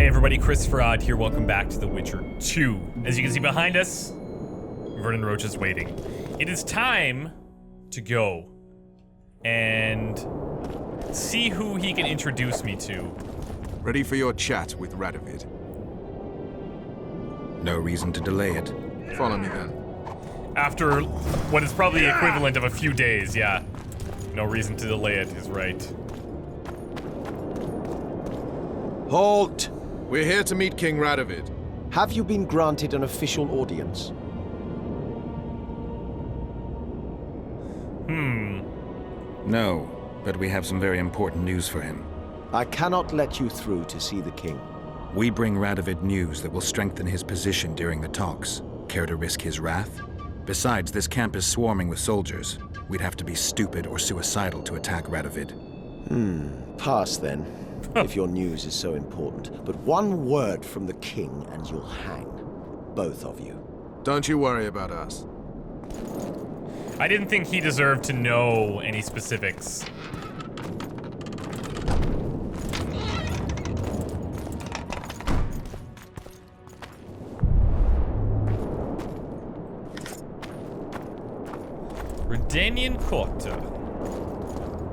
everybody, ChristopherOdd here. Welcome back to The Witcher 2. As you can see behind us, Vernon Roche is waiting. It is time to go and see who he can introduce me to. Ready for your chat with Radovid. No reason to delay it. Follow me then. After what is probably the equivalent of a few days, yeah. No reason to delay it is right. Halt! We're here to meet King Radovid. Have you been granted an official audience? No, but we have some very important news for him. I cannot let you through to see the king. We bring Radovid news that will strengthen his position during the talks. Care to risk his wrath? Besides, this camp is swarming with soldiers. We'd have to be stupid or suicidal to attack Radovid. Pass then, if your news is so important. But one word from the king and you'll hang. Both of you. Don't you worry about us. I didn't think he deserved to know any specifics. Redanian Quarter.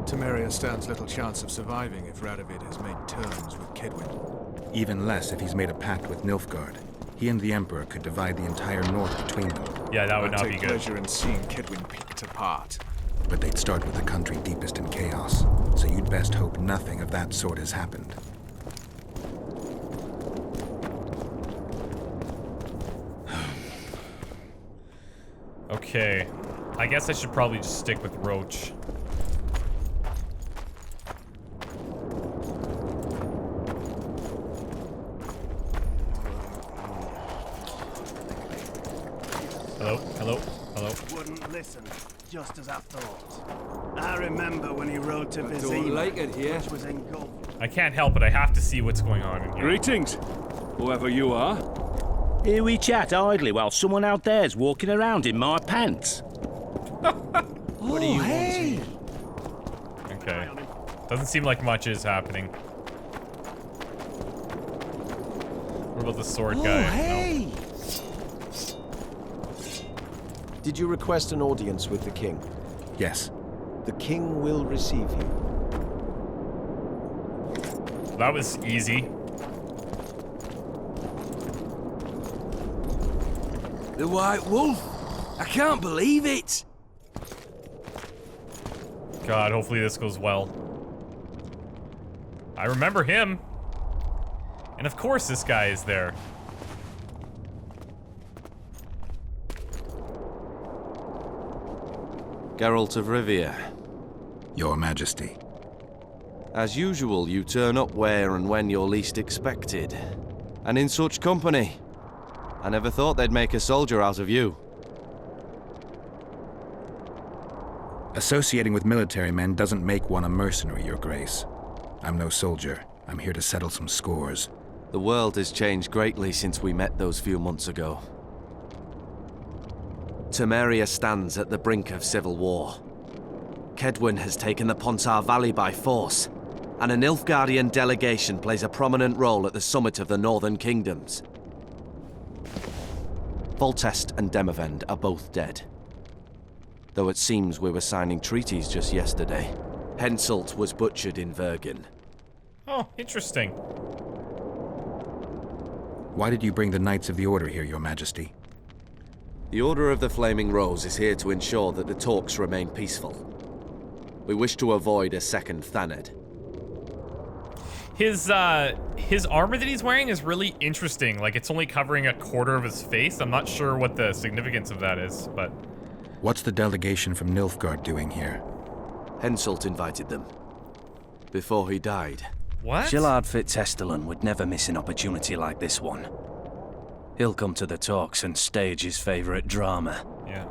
Temeria stands little chance of surviving if Radovid has made terms with Kedwin. Even less if he's made a pact with Nilfgaard. He and the Emperor could divide the entire north between them. Yeah, that would not be I'd take good. pleasure in seeing Kedwin picked apart. But they'd start with the country deepest in chaos. So you'd best hope nothing of that sort has happened. Okay. I guess I should probably just stick with Roche. Hello? Hello? Hello? Wouldn't listen, just as I thought. I remember when he rode to Don't Vizima, like it here. which was engulfed. I can't help it. I have to see what's going on in here. Greetings, whoever you are. Here we chat idly while someone out there's walking around in my pants. What do you want here? Okay. Doesn't seem like much is happening. What about the sword guy? No. Did you request an audience with the king? Yes. The king will receive you. That was easy. The White Wolf. I can't believe it. God, hopefully this goes well. I remember him. And of course this guy is there. Geralt of Rivia. Your Majesty. As usual, you turn up where and when you're least expected. And in such company. I never thought they'd make a soldier out of you. Associating with military men doesn't make one a mercenary, Your Grace. I'm no soldier. I'm here to settle some scores. The world has changed greatly since we met those few months ago. Temeria stands at the brink of civil war. Kedwin has taken the Pontar Valley by force, and a Nilfgaardian delegation plays a prominent role at the summit of the Northern Kingdoms. Foltest and Demavend are both dead. Though it seems we were signing treaties just yesterday. Henselt was butchered in Vergen. Oh, interesting. Why did you bring the Knights of the Order here, Your Majesty? The Order of the Flaming Rose is here to ensure that the talks remain peaceful. We wish to avoid a second Thaned. His armor that he's wearing is really interesting. Like, it's only covering a quarter of his face. I'm not sure what the significance of that is, but... What's the delegation from Nilfgaard doing here? Henselt invited them. Before he died. What? Gillard Fitzhestelin would never miss an opportunity like this one. He'll come to the talks and stage his favorite drama. Yeah.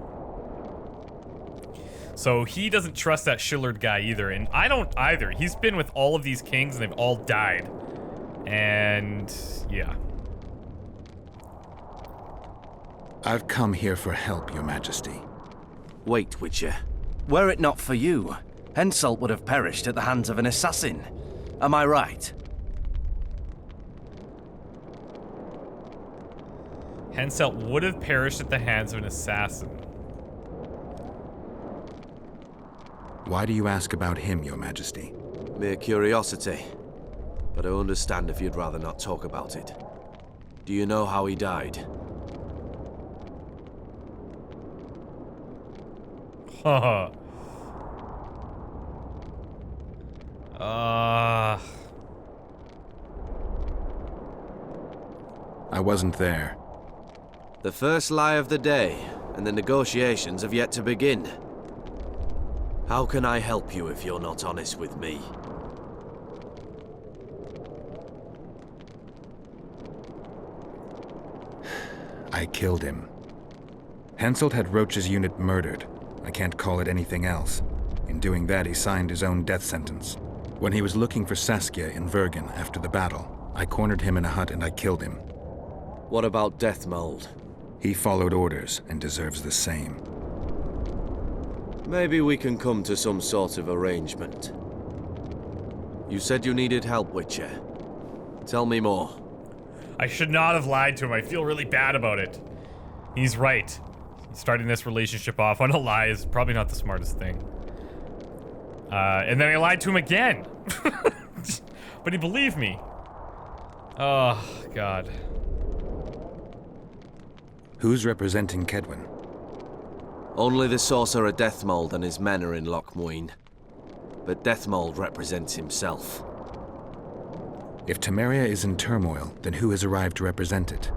So he doesn't trust that Shillard guy either, and I don't either. He's been with all of these kings and they've all died. And yeah. I've come here for help, Your Majesty. Wait, Witcher. Were it not for you, Henselt would have perished at the hands of an assassin. Am I right? Henselt would have perished at the hands of an assassin. Why do you ask about him, Your Majesty? Mere curiosity. But I understand if you'd rather not talk about it. Do you know how he died? Haha. I wasn't there. The first lie of the day, and the negotiations have yet to begin. How can I help you if you're not honest with me? I killed him. Henselt had Roche's unit murdered. I can't call it anything else. In doing that, he signed his own death sentence. When he was looking for Saskia in Vergen after the battle, I cornered him in a hut and I killed him. What about Deathmold? He followed orders and deserves the same. Maybe we can come to some sort of arrangement. You said you needed help, Witcher. Tell me more. I should not have lied to him. I feel really bad about it. He's right. Starting this relationship off on a lie is probably not the smartest thing. And then I lied to him again. But he believed me. Oh, God. Who's representing Kedwin? Only the sorcerer Deathmold and his men are in Lochmuin. But Deathmold represents himself. If Temeria is in turmoil, then who has arrived to represent it?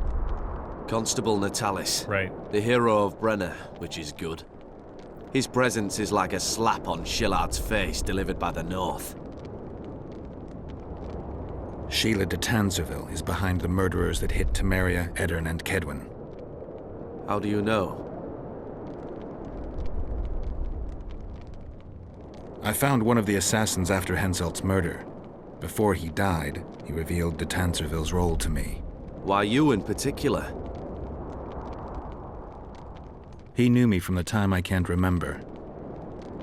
Constable Natalis. Right. The hero of Brenna, which is good. His presence is like a slap on Shillard's face delivered by the North. Sheila de Tanzerville is behind the murderers that hit Temeria, Eddern, and Kedwin. How do you know? I found one of the assassins after Henselt's murder. Before he died, he revealed de Tanzerville's role to me. Why you in particular? He knew me from the time I can't remember.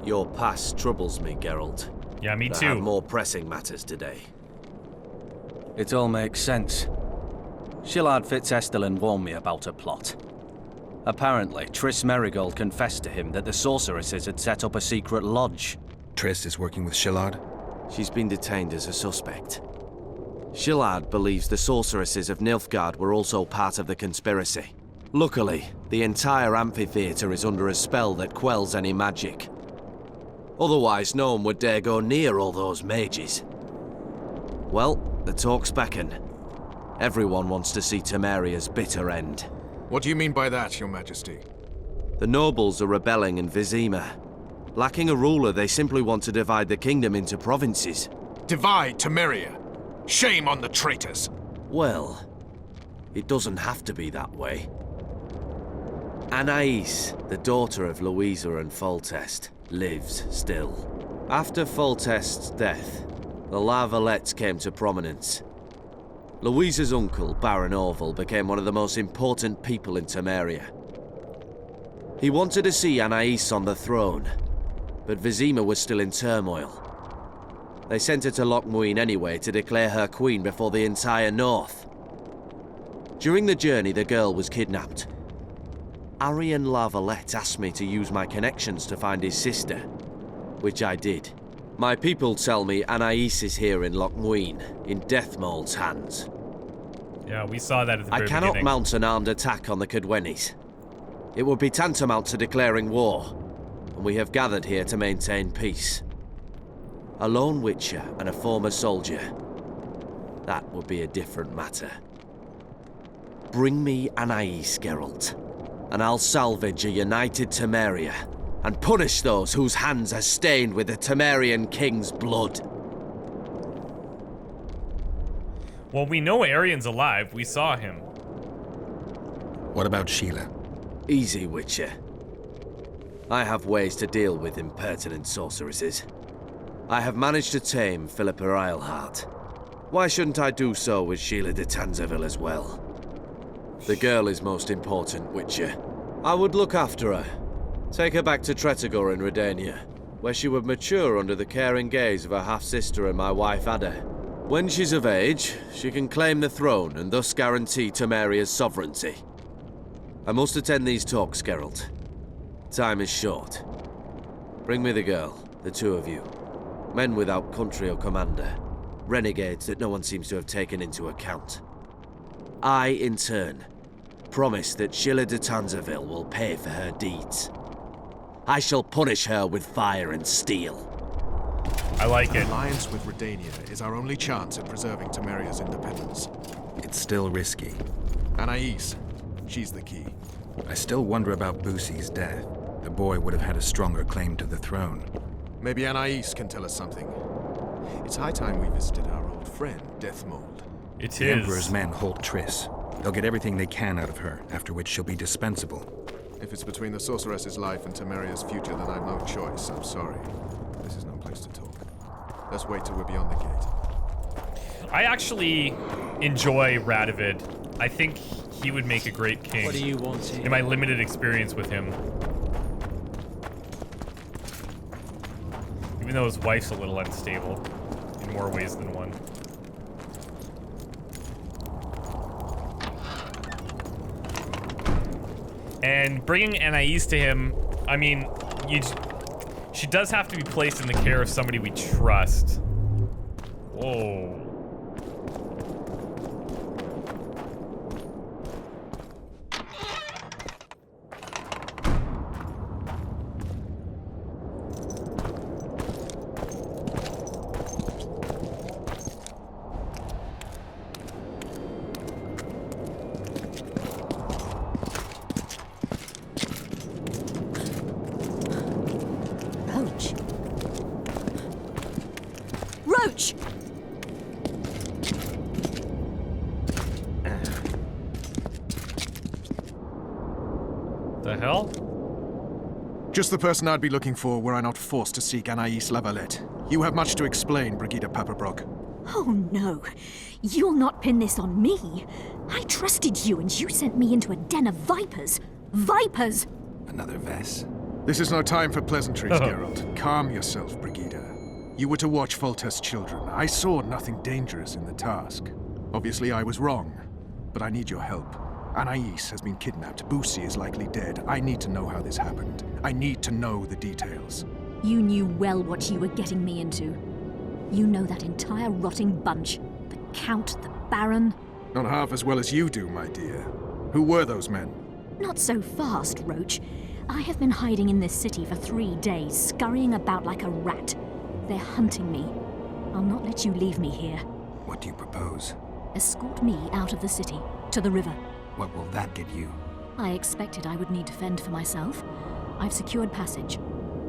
Your past troubles me, Geralt. Yeah, me I too. have more pressing matters today. It all makes sense. Shillard Fitzestelin warned me about a plot. Apparently, Triss Merigold confessed to him that the sorceresses had set up a secret lodge. Triss is working with Shillard? She's been detained as a suspect. Shillard believes the sorceresses of Nilfgaard were also part of the conspiracy. Luckily, the entire amphitheater is under a spell that quells any magic. Otherwise, no one would dare go near all those mages. Well, the talks beckon. Everyone wants to see Temeria's bitter end. What do you mean by that, Your Majesty? The nobles are rebelling in Vizima. Lacking a ruler, they simply want to divide the kingdom into provinces. Divide Temeria! Shame on the traitors! Well, it doesn't have to be that way. Anais, the daughter of Louisa and Foltest, lives still. After Foltest's death, the La Valettes came to prominence. Louisa's uncle, Baron Orville, became one of the most important people in Temeria. He wanted to see Anais on the throne, but Vizima was still in turmoil. They sent her to Lochmuin anyway to declare her queen before the entire North. During the journey, the girl was kidnapped. Arian La Valette asked me to use my connections to find his sister, which I did. My people tell me Anais is here in Lochmuin, in Deathmold's hands. Yeah, we saw that at the very I cannot beginning. mount an armed attack on the Kedwenis. It would be tantamount to declaring war, and we have gathered here to maintain peace. A lone witcher and a former soldier. That would be a different matter. Bring me Anais, Geralt, and I'll salvage a united Temeria and punish those whose hands are stained with the Temerian king's blood. Well, we know Arian's alive. We saw him. What about Sheila? Easy, Witcher. I have ways to deal with impertinent sorceresses. I have managed to tame Philippa Eilhart. Why shouldn't I do so with Sheila de Tanzerville as well? The girl is most important, Witcher. I would look after her. Take her back to Tretogor in Redania, where she would mature under the caring gaze of her half-sister and my wife Ada. When she's of age, she can claim the throne and thus guarantee Temeria's sovereignty. I must attend these talks, Geralt. Time is short. Bring me the girl, the two of you. Men without country or commander. Renegades that no one seems to have taken into account. I, in turn, promise that Sheila de Tanzerville will pay for her deeds. I shall punish her with fire and steel. I like it. An alliance with Redania is our only chance at preserving Temeria's independence. It's still risky. Anais, she's the key. I still wonder about Boosie's death. The boy would have had a stronger claim to the throne. Maybe Anais can tell us something. It's high time we visited our old friend, Deathmold. It The is. Emperor's men hold Triss. They'll get everything they can out of her, after which she'll be dispensable. If it's between the sorceress's life and Temeria's future, then I've no choice. I'm sorry. This is no place to talk. Let's wait till we're beyond the gate. I actually enjoy Radovid. I think he would make a great king. What do you want here? In my limited experience with him. Even though his wife's a little unstable in more ways than one. And bringing Anais to him, I mean, she does have to be placed in the care of somebody we trust. Whoa. Roche! The hell? Just the person I'd be looking for were I not forced to seek Anais Lavalette. You have much to explain, Brigida Paperbrock. Oh no, you'll not pin this on me. I trusted you and you sent me into a den of vipers. Vipers! Another Vess? This is no time for pleasantries, Geralt. Calm yourself, Brigida. You were to watch Foltest's children. I saw nothing dangerous in the task. Obviously, I was wrong, but I need your help. Anais has been kidnapped. Boosie is likely dead. I need to know how this happened. I need to know the details. You knew well what you were getting me into. You know that entire rotting bunch. The Count, the Baron. Not half as well as you do, my dear. Who were those men? Not so fast, Roche. I have been hiding in this city for 3 days, scurrying about like a rat. They're hunting me. I'll not let you leave me here. What do you propose? Escort me out of the city, to the river. What will that get you? I expected I would need to fend for myself. I've secured passage.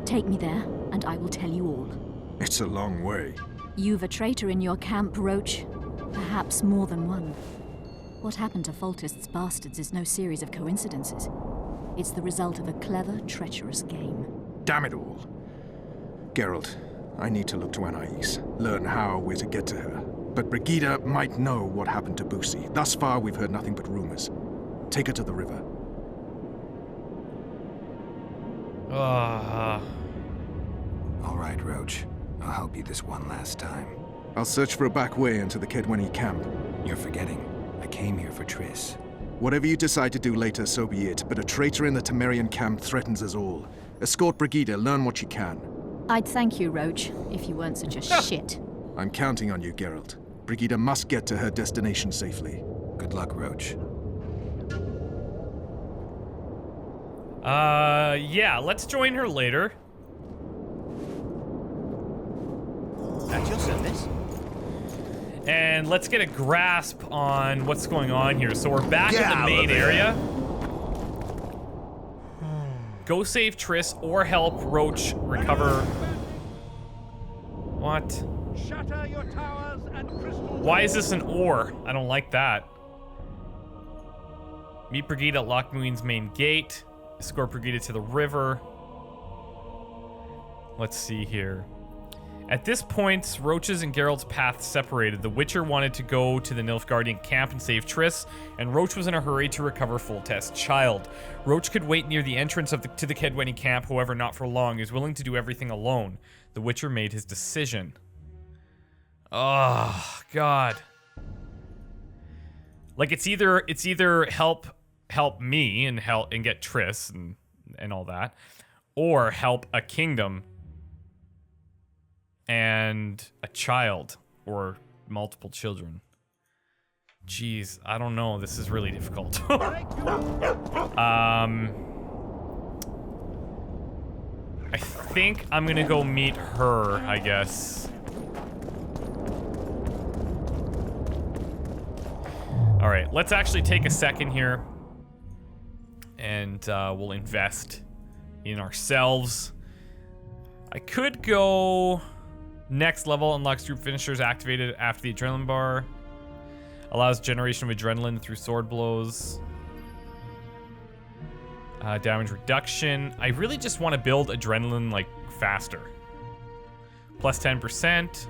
Take me there, and I will tell you all. It's a long way. You've a traitor in your camp, Roche. Perhaps more than one. What happened to Foltest's bastards is no series of coincidences. It's the result of a clever, treacherous game. Damn it all. Geralt, I need to look to Anais, learn how we're to get to her. But Brigida might know what happened to Boosie. Thus far, we've heard nothing but rumors. Take her to the river. All right, Roche. I'll help you this one last time. I'll search for a back way into the Kedweni camp. You're forgetting. I came here for Triss. Whatever you decide to do later, so be it. But a traitor in the Temerian camp threatens us all. Escort Brigida, learn what you can. I'd thank you, Roche, if you weren't such a shit. I'm counting on you, Geralt. Brigida must get to her destination safely. Good luck, Roche. Yeah, let's join her later. At your service. And let's get a grasp on what's going on here. So we're back in the main area. Go save Triss or help Roche recover. What? Shatter your towers and crystal. Why is this an ore? I don't like that. Meet Brigida at Lochmuin's main gate. Escort Brigida to the river. Let's see here. At this point, Roche's and Geralt's paths separated. The Witcher wanted to go to the Nilfgaardian camp and save Triss, and Roche was in a hurry to recover Foltest's child. Roche could wait near the entrance to the Kedweni camp, however, not for long. He was willing to do everything alone. The Witcher made his decision. Oh, God. Like, it's either help help me and get Triss and all that, or help a kingdom and a child or multiple children. Jeez, I don't know. This is really difficult. I think I'm gonna go meet her, I guess. All right, let's actually take a second here and we'll invest in ourselves. I could go next level, unlocks group finishers activated after the adrenaline bar. Allows generation of adrenaline through sword blows. Damage reduction. I really just want to build adrenaline like faster. Plus 10%.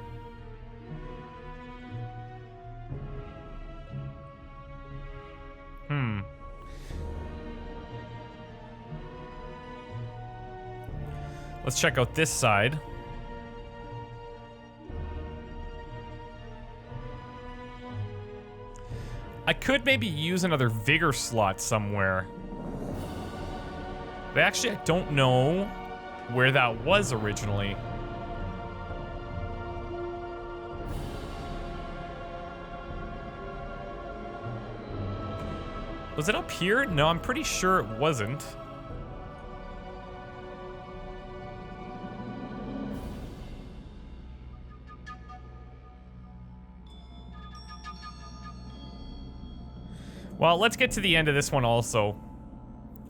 Let's check out this side. I could maybe use another vigor slot somewhere. But actually, I don't know where that was originally. Was it up here? No, I'm pretty sure it wasn't. Well, let's get to the end of this one also.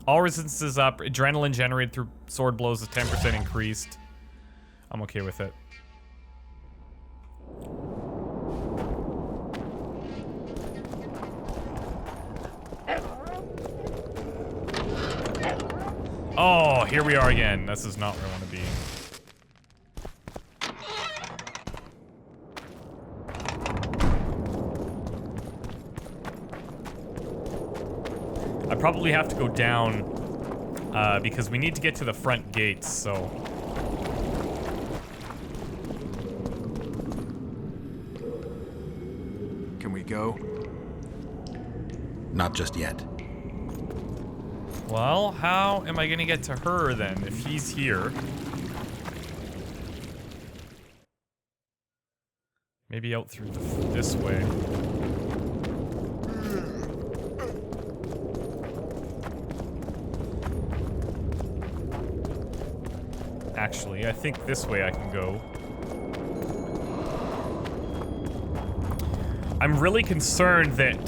All resistances up. Adrenaline generated through sword blows is 10% increased. I'm okay with it. Oh, here we are again. This is not where I want to be. I probably have to go down because we need to get to the front gates, so. Can we go? Not just yet. Well, how am I gonna get to her then if he's here? Maybe out through this way. Actually, I think this way I can go. I'm really concerned that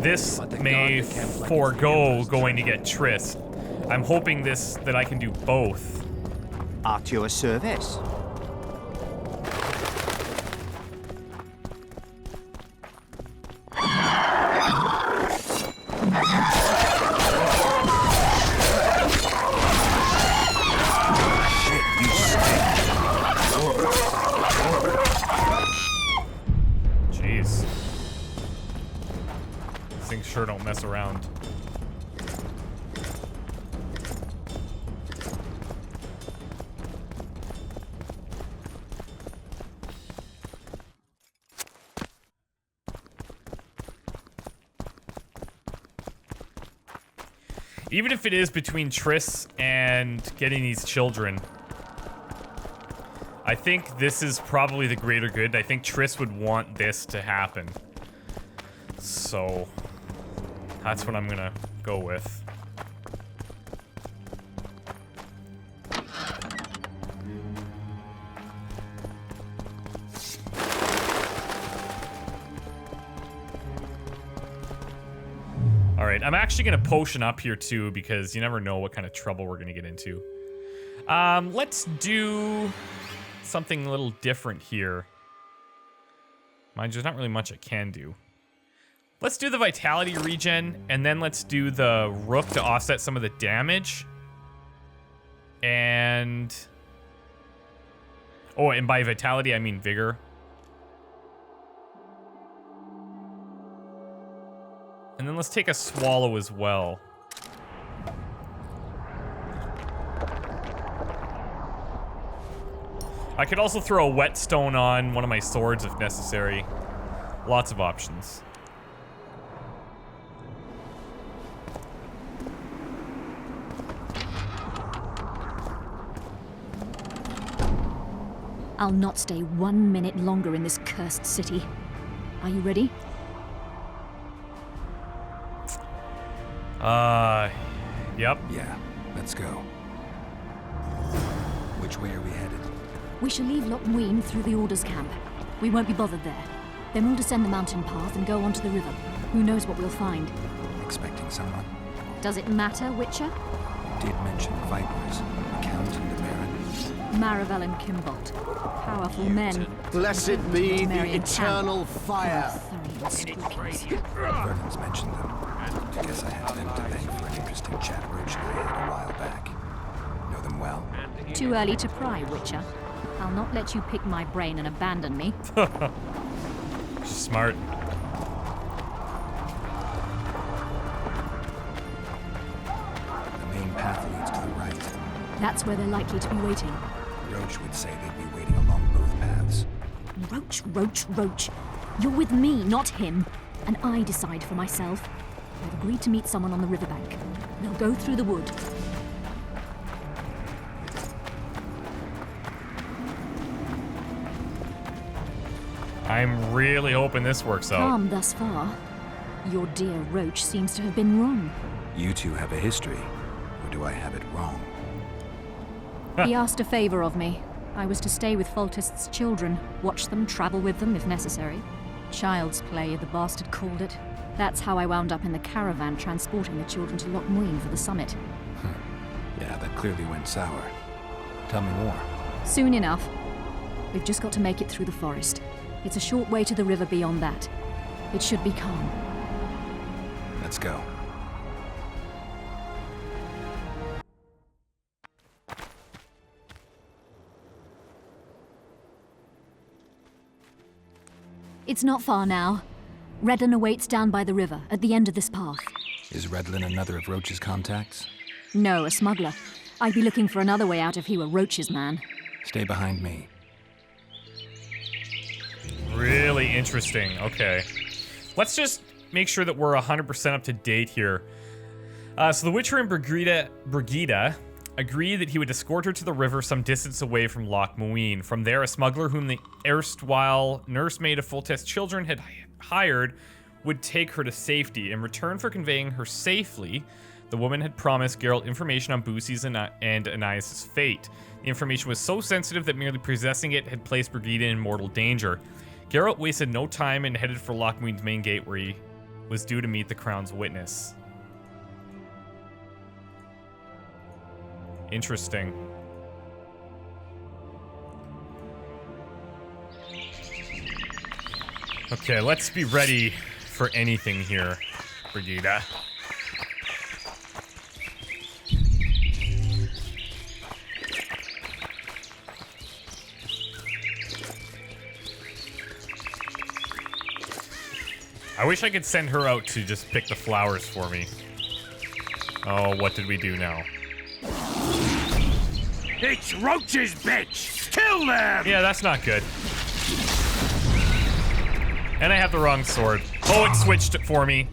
this may forego going to get Triss. I'm hoping that I can do both. At your service. Sure don't mess around. Even if it is between Triss and getting these children, I think this is probably the greater good. I think Triss would want this to happen. So that's what I'm gonna go with. Alright, I'm actually gonna potion up here too because you never know what kind of trouble we're gonna get into. Let's do something a little different here. Mind you, there's not really much I can do. Let's do the vitality regen, and then let's do the rook to offset some of the damage. And... oh, and by vitality, I mean vigor. And then let's take a swallow as well. I could also throw a whetstone on one of my swords if necessary. Lots of options. I'll not stay 1 minute longer in this cursed city. Are you ready? Yep. Yeah, let's go. Which way are we headed? We shall leave Loch Muin through the Order's camp. We won't be bothered there. Then we'll descend the mountain path and go onto the river. Who knows what we'll find? Expecting someone? Does it matter, Witcher? You did mention Vipers, the Count and the Baron. Maravel and Kimbolt. Powerful men. Blessed be the eternal fire. Vernon's mentioned them. I guess I have them to thank for an interesting chat Roche and I had a while back. Know them well? Too early to pry, Witcher. I'll not let you pick my brain and abandon me. Smart. The main path leads to the right. That's where they're likely to be waiting. Roche would say they'd be waiting along both paths. Roche. You're with me, not him. And I decide for myself. I've agreed to meet someone on the riverbank. We'll go through the wood. I'm really hoping this works out. Calm thus far. Your dear Roche seems to have been wrong. You two have a history, or do I have it wrong? He asked a favor of me. I was to stay with Foltest's children, watch them, travel with them if necessary. Child's play, the bastard called it. That's how I wound up in the caravan transporting the children to Loch Muin for the summit. Yeah, that clearly went sour. Tell me more. Soon enough. We've just got to make it through the forest. It's a short way to the river beyond that. It should be calm. Let's go. It's not far now. Redlin awaits down by the river, at the end of this path. Is Redlin another of Roche's contacts? No, a smuggler. I'd be looking for another way out if he were Roche's man. Stay behind me. Really interesting. Okay. Let's just make sure that we're 100% up to date here. So the Witcher and Brigida agreed that he would escort her to the river some distance away from Loch Muin. From there, a smuggler whom the erstwhile nursemaid of Foltest's children had hired would take her to safety. In return for conveying her safely, the woman had promised Geralt information on Boosie's and Anais' fate. The information was so sensitive that merely possessing it had placed Brigida in mortal danger. Geralt wasted no time and headed for Loch Muin's main gate, where he was due to meet the Crown's witness. Interesting. Okay, let's be ready for anything here, Brigida. I wish I could send her out to just pick the flowers for me. Oh, what did we do now? It's Roche's bitch! Kill them! Yeah, that's not good. And I have the wrong sword. Oh, it switched it for me.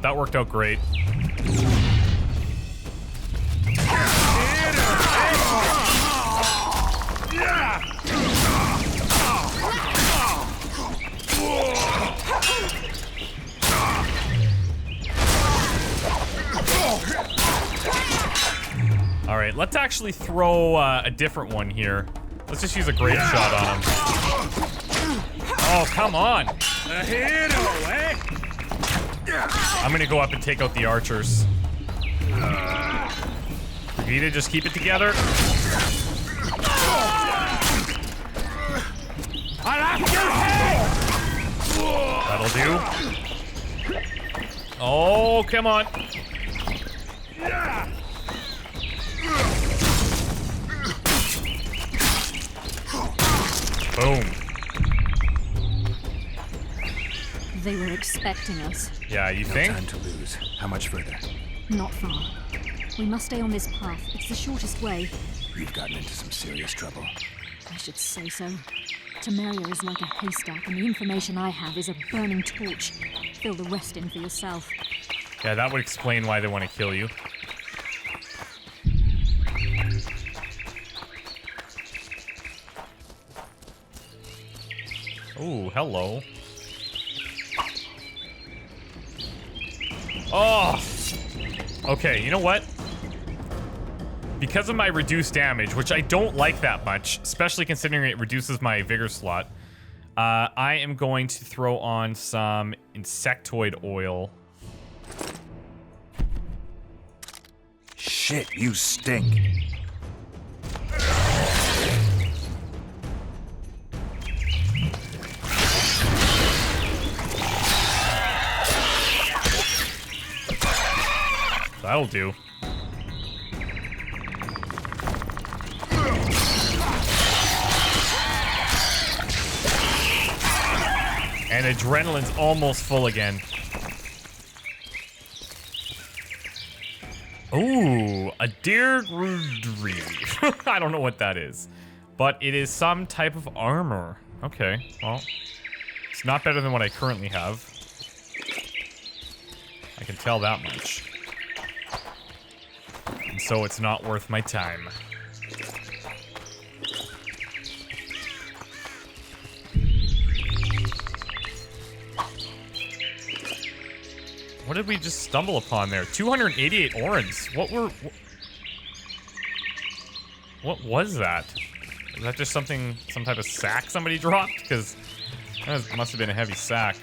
That worked out great. All right, let's actually throw a different one here. Let's just use a grape shot on him. Oh, come on. A hero, eh? I'm gonna go up and take out the archers. Brigida, just keep it together. I'll have your head! That'll do. Oh, come on. Boom. They were expecting us. Yeah, you No think? time to lose. How much further? Not far. We must stay on this path. It's the shortest way. You've gotten into some serious trouble. I should say so. Temeria is like a haystack, and the information I have is a burning torch. Fill the rest in for yourself. Yeah, that would explain why they want to kill you. Oh, hello. Oh! Okay, you know what? Because of my reduced damage, which I don't like that much, especially considering it reduces my vigor slot, I am going to throw on some insectoid oil. Shit, you stink. That'll do. And adrenaline's almost full again. Ooh, a deer Radovid. I don't know what that is, but it is some type of armor. Okay, well, it's not better than what I currently have. I can tell that much. And so it's not worth my time. What did we just stumble upon there? 288 orens. What was that? Was that just something, some type of sack somebody dropped? Because that must have been a heavy sack.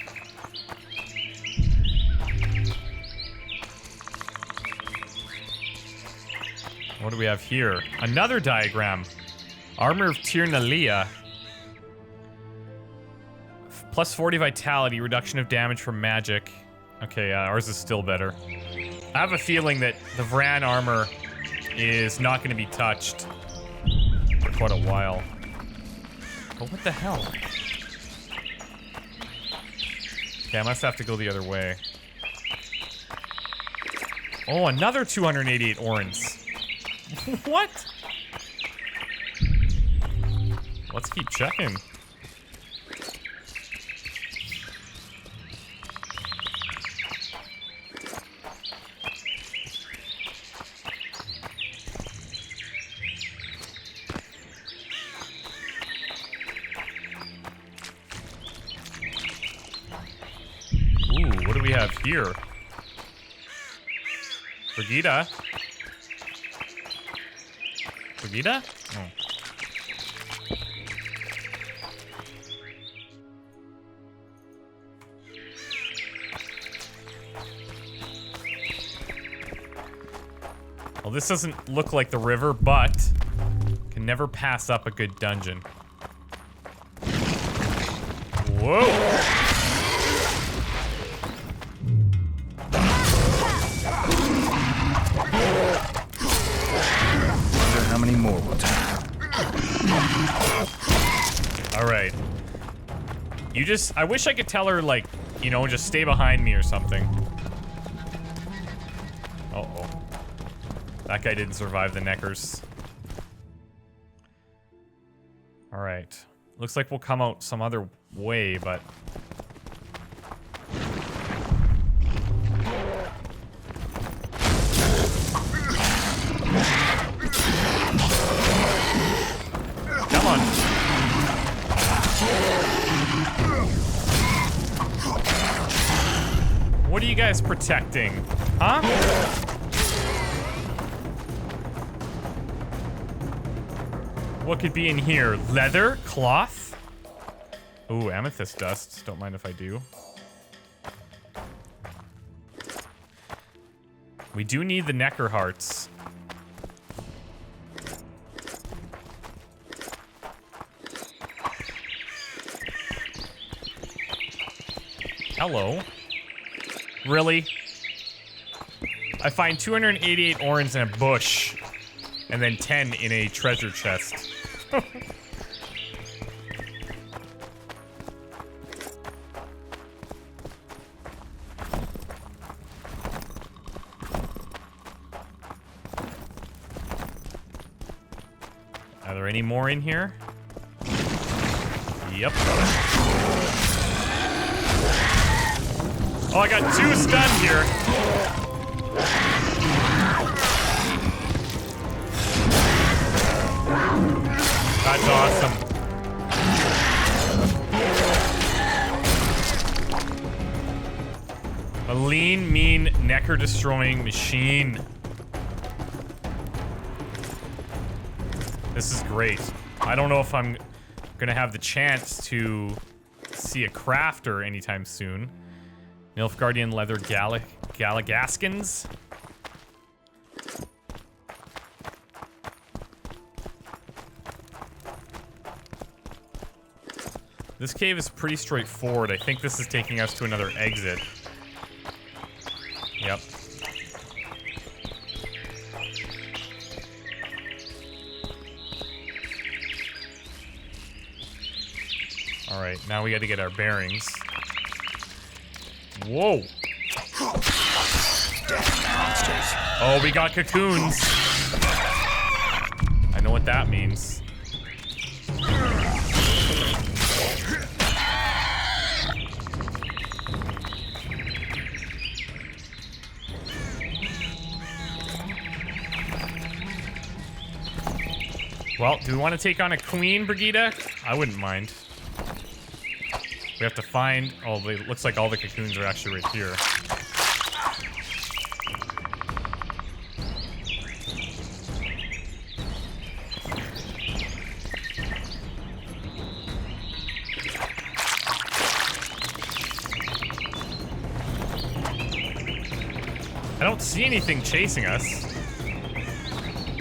What do we have here? Another diagram. Armor of Tirnalia. Plus 40 vitality, reduction of damage from magic. Okay, ours is still better. I have a feeling that the Vran armor is not going to be touched for quite a while. But what the hell? Okay, I must have to go the other way. Oh, another 288 orens. What? Let's keep checking. Ooh, what do we have here? Brigida? Brigida? Oh. Well, this doesn't look like the river, but can never pass up a good dungeon. Whoa! How many more will take? Alright. I wish I could tell her, like, you know, just stay behind me or something. Uh-oh. That guy didn't survive the neckers. Alright. Looks like we'll come out some other way, but... Come on. What are you guys protecting? Huh? What could be in here? Leather? Cloth? Ooh, amethyst dust. Don't mind if I do. We do need the Necker hearts. Hello. Really? I find 288 orens in a bush, and then 10 in a treasure chest. Are there any more in here? Yep. Oh, I got 2 stunned here. That's awesome. lean, mean, necker-destroying machine. This is great. I don't know if I'm gonna have the chance to see a crafter anytime soon. Nilfgaardian leather Galagaskins. This cave is pretty straightforward. I think this is taking us to another exit. Yep. Alright, now we gotta get our bearings. Whoa! Oh, we got cocoons! I know what that means. Well, do we want to take on a queen, Brigida? I wouldn't mind. We have to find... Oh, it looks like all the cocoons are actually right here. I don't see anything chasing us.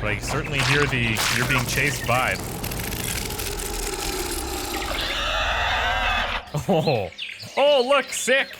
But I certainly hear the "you're being chased" vibe. Oh, oh, look, sick.